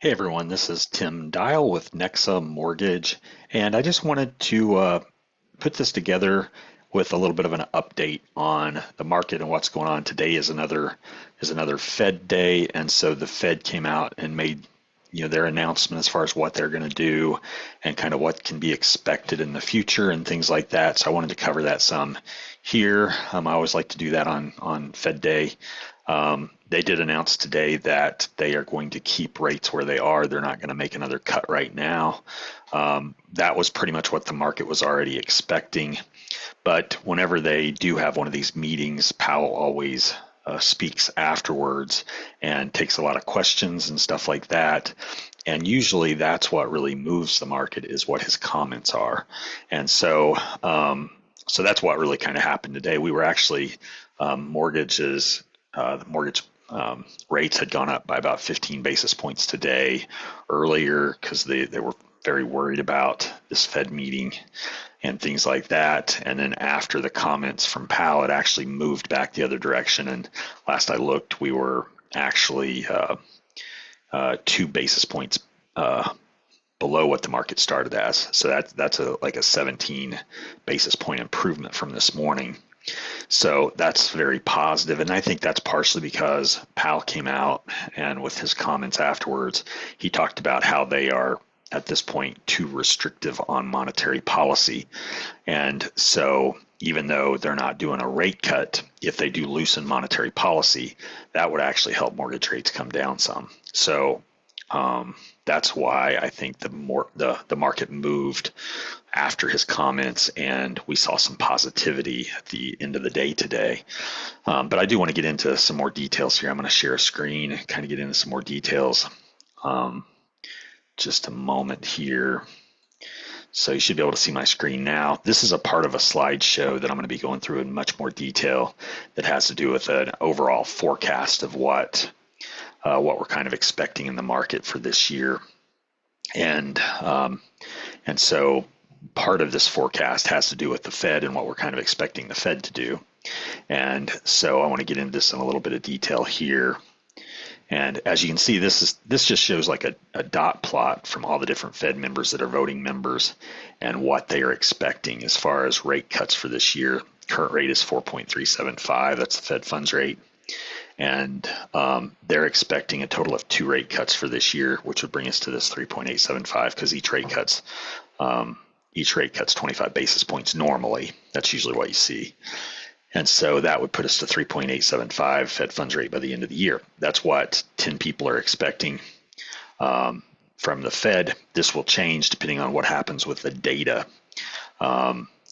Hey everyone, this is Tim Dial with Nexa Mortgage, and I just wanted to put this together with a little bit of an update on the market and what's going on. Today is another Fed day, and so the Fed came out and made their announcement as far as what they're going to do and kind of what can be expected in the future and things like that. So I wanted to cover that some here. I always like to do that on Fed Day. They did announce today that they are going to keep rates where they are. They're not going to make another cut right now. That was pretty much what the market was already expecting. But whenever they do have one of these meetings, Powell always speaks afterwards and takes a lot of questions and stuff like that. And usually that's what really moves the market is what his comments are. And so that's what really kind of happened today. We were actually mortgages, the mortgage rates had gone up by about 15 basis points today earlier because they were very worried about this Fed meeting and things like that. And then after the comments from Powell, it actually moved back the other direction. And last I looked, we were actually 2 basis points below what the market started as. So that's like a 17 basis point improvement from this morning. So that's very positive, and I think that's partially because Powell came out and with his comments afterwards, he talked about how they are at this point too restrictive on monetary policy. And so even though they're not doing a rate cut, if they do loosen monetary policy, that would actually help mortgage rates come down some. So that's why I think the market moved after his comments, and we saw some positivity at the end of the day today. But I do want to get into some more details here. I'm going to share a screen, kind of get into some more details. Um, just a moment here. So you should be able to see my screen now. This is a part of a slideshow that I'm going to be going through in much more detail that has to do with an overall forecast of what we're kind of expecting in the market for this year. And so part of this forecast has to do with the Fed and what we're kind of expecting the Fed to do. And so I want to get into this in a little bit of detail here. And as you can see, this just shows like a dot plot from all the different Fed members that are voting members and what they are expecting as far as rate cuts for this year. Current rate is 4.375. That's the Fed funds rate. And they're expecting a total of 2 rate cuts for this year, which would bring us to this 3.875 because each rate cuts 25 basis points normally. That's usually what you see. And so that would put us to 3.875 Fed funds rate by the end of the year. That's what 10 people are expecting from the Fed. This will change depending on what happens with the data.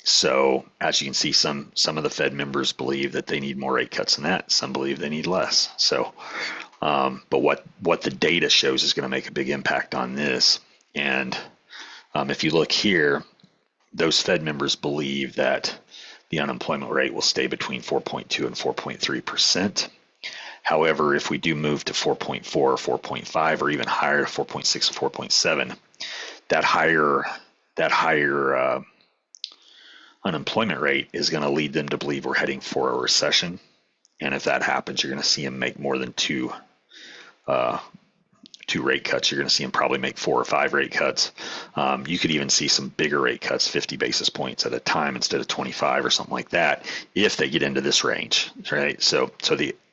So as you can see, some of the Fed members believe that they need more rate cuts than that. Some believe they need less. So, but what the data shows is going to make a big impact on this. And if you look here, those Fed members believe that the unemployment rate will stay between 4.2 and 4.3%. However, if we do move to 4.4 or 4.5 or even higher, 4.6 or 4.7, that higher unemployment rate is going to lead them to believe we're heading for a recession. And if that happens, you're going to see them make more than two rate cuts. You're going to see them probably make 4 or 5 rate cuts. You could even see some bigger rate cuts, 50 basis points at a time instead of 25 or something like that, if they get into this range, right? So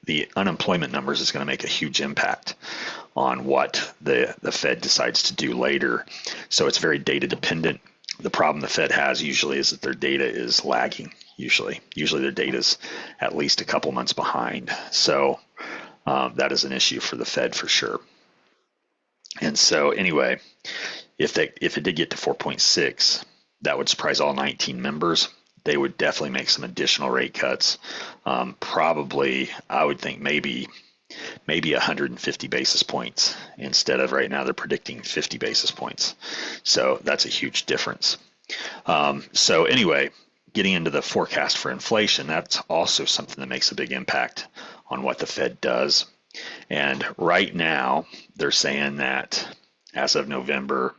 the unemployment numbers is going to make a huge impact on what the Fed decides to do later. So it's very data dependent. The problem the Fed has usually is that their data is lagging. Usually their data is at least a couple months behind. So that is an issue for the Fed for sure. And so anyway, if it did get to 4.6, that would surprise all 19 members. They would definitely make some additional rate cuts. Probably, I would think maybe 150 basis points instead of right now they're predicting 50 basis points. So that's a huge difference. So anyway, getting into the forecast for inflation, that's also something that makes a big impact on what the Fed does. And right now, they're saying that as of November,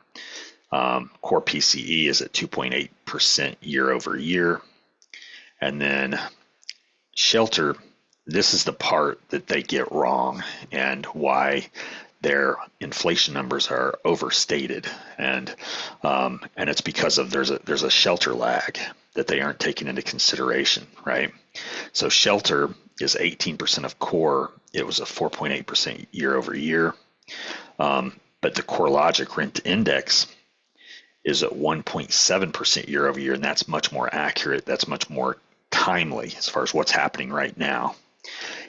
core PCE is at 2.8% year over year. And then shelter, this is the part that they get wrong and why their inflation numbers are overstated, and it's because of there's a shelter lag that they aren't taking into consideration, right? So shelter is 18% of core. It was a 4.8% year over year, but the CoreLogic rent index is at 1.7% year over year, and that's much more accurate. That's much more timely as far as what's happening right now.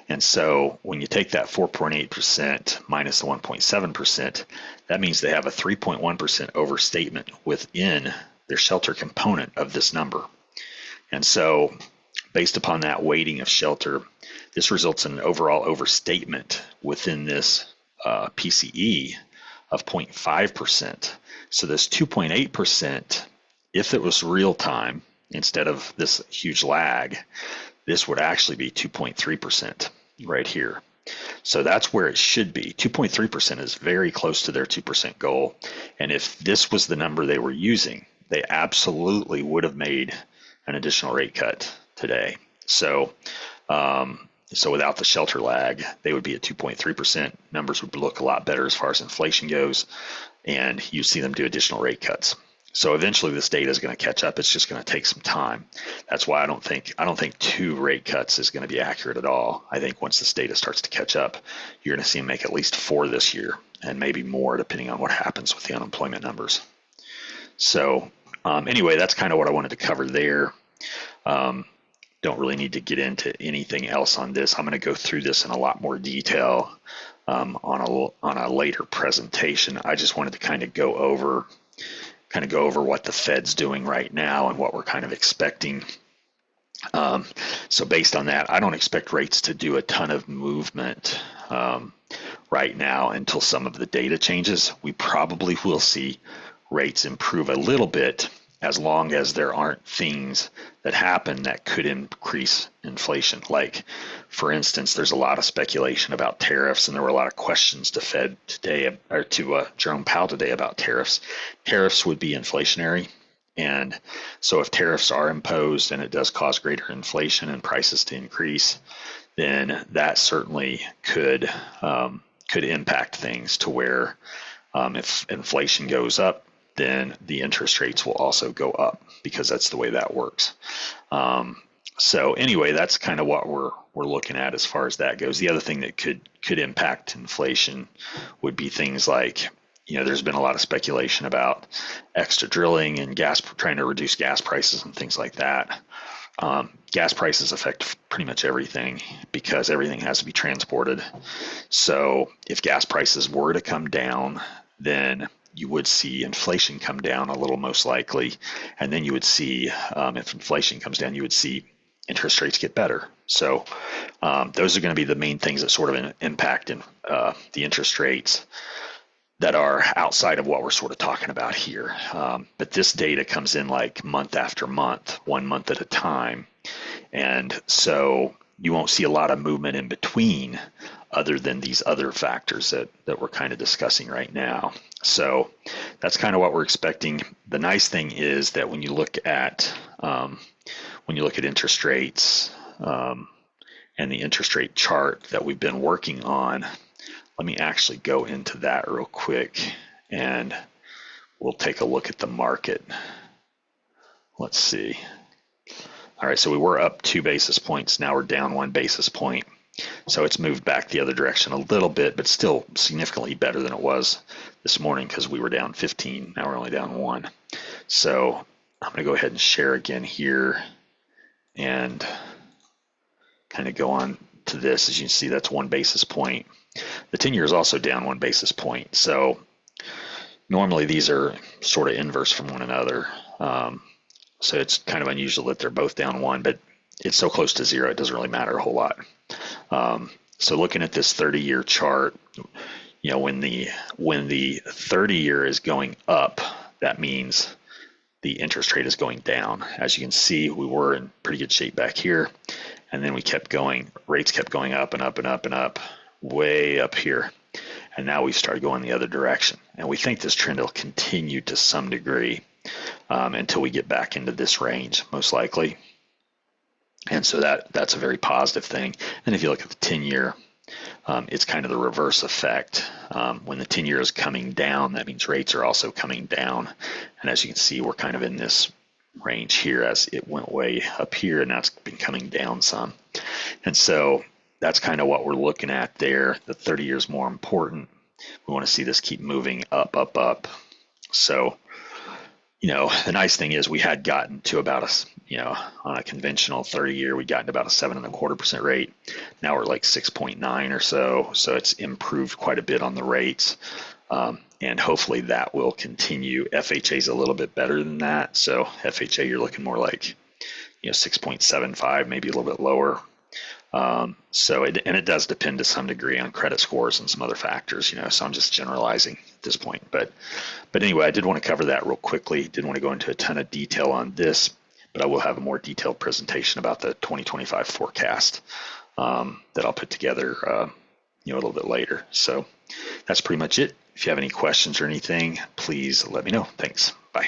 And so when you take that 4.8% minus the 1.7%, that means they have a 3.1% overstatement within their shelter component of this number. And so based upon that weighting of shelter, this results in an overall overstatement within this PCE of 0.5%. So this 2.8%, if it was real time instead of this huge lag, this would actually be 2.3% right here. So that's where it should be. 2.3% is very close to their 2% goal. And if this was the number they were using, they absolutely would have made an additional rate cut today. So without the shelter lag, they would be at 2.3%. Numbers would look a lot better as far as inflation goes, and you see them do additional rate cuts. So eventually this data is going to catch up. It's just going to take some time. That's why I don't think 2 rate cuts is going to be accurate at all. I think once this data starts to catch up, you're going to see them make at least 4 this year, and maybe more depending on what happens with the unemployment numbers. So anyway, that's kind of what I wanted to cover there. Don't really need to get into anything else on this. I'm going to go through this in a lot more detail on a later presentation. I just wanted to kind of go over what the Fed's doing right now and what we're kind of expecting. So based on that, I don't expect rates to do a ton of movement right now until some of the data changes. We probably will see rates improve a little bit as long as there aren't things that happen that could increase inflation. Like, for instance, there's a lot of speculation about tariffs, and there were a lot of questions to Fed today, or to Jerome Powell today about tariffs. Tariffs would be inflationary, and so if tariffs are imposed and it does cause greater inflation and prices to increase, then that certainly could impact things to where if inflation goes up, then the interest rates will also go up, because that's the way that works. So anyway, that's kind of what we're looking at as far as that goes. The other thing that could impact inflation would be things like, there's been a lot of speculation about extra drilling and trying to reduce gas prices and things like that. Gas prices affect pretty much everything because everything has to be transported. So if gas prices were to come down, then you would see inflation come down a little, most likely, and then you would see, if inflation comes down, you would see interest rates get better. So those are going to be the main things that sort of impact the interest rates that are outside of what we're sort of talking about here. But this data comes in like month after month, 1 month at a time, and so you won't see a lot of movement in between other than these other factors that we're kind of discussing right now. So that's kind of what we're expecting. The nice thing is that when you look at interest rates and the interest rate chart that we've been working on, let me actually go into that real quick and we'll take a look at the market. Let's see. All right, so we were up 2 basis points. Now we're down 1 basis point. So it's moved back the other direction a little bit, but still significantly better than it was this morning because we were down 15. Now we're only down 1. So I'm going to go ahead and share again here and kind of go on to this. As you can see, that's 1 basis point. The 10-year is also down 1 basis point. So normally these are sort of inverse from one another. So it's kind of unusual that they're both down 1, but it's so close to 0, it doesn't really matter a whole lot. So looking at this 30-year chart, when the 30-year is going up, that means the interest rate is going down. As you can see, we were in pretty good shape back here, and then we kept going. Rates kept going up and up and up and up, way up here, and now we've started going the other direction. And we think this trend will continue to some degree until we get back into this range, most likely. And so that's a very positive thing. And if you look at the 10-year, It's kind of the reverse effect. When the 10-year is coming down, that means rates are also coming down. And as you can see, we're kind of in this range here as it went way up here, and now it's been coming down some. And so that's kind of what we're looking at there. The 30-year is more important. We want to see this keep moving up, up, up. So, the nice thing is we had gotten to about on a conventional 30-year, we'd gotten about a 7.25% rate. Now we're like 6.9 or so. So it's improved quite a bit on the rates. And hopefully that will continue. FHA is a little bit better than that. So FHA, you're looking more like, 6.75, maybe a little bit lower. So it does depend to some degree on credit scores and some other factors, so I'm just generalizing at this point. But anyway, I did want to cover that real quickly. Didn't want to go into a ton of detail on this, but I will have a more detailed presentation about the 2025 forecast that I'll put together, a little bit later. So that's pretty much it. If you have any questions or anything, please let me know. Thanks. Bye.